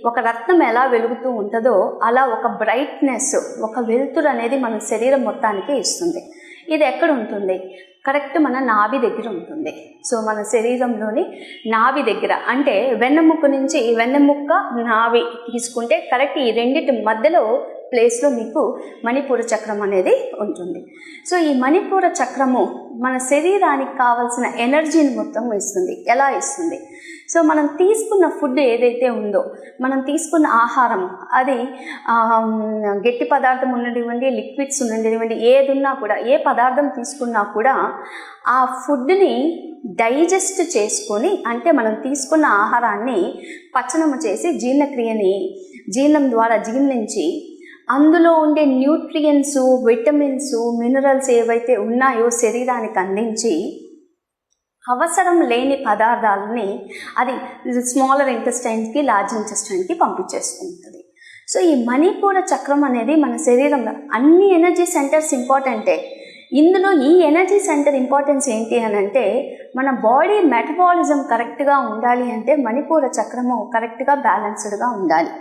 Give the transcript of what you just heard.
ఒక రత్నం ఎలా వెలుగుతూ ఉంటుందో అలా ఒక బ్రైట్నెస్, ఒక వెలుతురు అనేది మన శరీరం మొత్తానికి ఇస్తుంది. ఇది ఎక్కడ ఉంటుంది? కరెక్ట్ మన నాభి దగ్గర ఉంటుంది. సో మన శరీరంలోని నాభి దగ్గర, అంటే వెన్నెముక్క నుంచి వెన్నెముక్క నాభి తీసుకుంటే కరెక్ట్ ఈ రెండింటి మధ్యలో ప్లేస్లో మీకు మణిపూర చక్రం అనేది ఉంటుంది. సో ఈ మణిపూర చక్రము మన శరీరానికి కావాల్సిన ఎనర్జీని మొత్తం ఇస్తుంది. ఎలా ఇస్తుంది? సో మనం తీసుకున్న ఫుడ్ ఏదైతే ఉందో, మనం తీసుకున్న ఆహారం, అది గట్టి పదార్థం ఉండనివ్వండి, లిక్విడ్స్ ఉండనివ్వండి, ఏది ఉన్నా కూడా, ఏ పదార్థం తీసుకున్నా కూడా ఆ ఫుడ్ని డైజెస్ట్ చేసుకొని, అంటే మనం తీసుకున్న ఆహారాన్ని పచనము చేసి జీర్ణం ద్వారా జీర్ణించి అందులో ఉండే న్యూట్రియన్స్, విటమిన్స్, మినరల్స్ ఏవైతే ఉన్నాయో శరీరానికి అందించి అవసరం లేని పదార్థాలని అది స్మాలర్ ఇంటెస్టైన్స్కి, లార్జ్ ఇంటెస్టైన్కి పంపించేస్తుంటుంది. సో ఈ మణిపూర చక్రం అనేది మన శరీరంలో అన్ని ఎనర్జీ సెంటర్స్ ఇంపార్టెంటే. ఇందులో ఈ ఎనర్జీ సెంటర్ ఇంపార్టెన్స్ ఏంటి అని అంటే, మన బాడీ మెటబాలిజం కరెక్ట్గా ఉండాలి అంటే మణిపూర చక్రము కరెక్ట్గా బ్యాలెన్స్డ్గా ఉండాలి.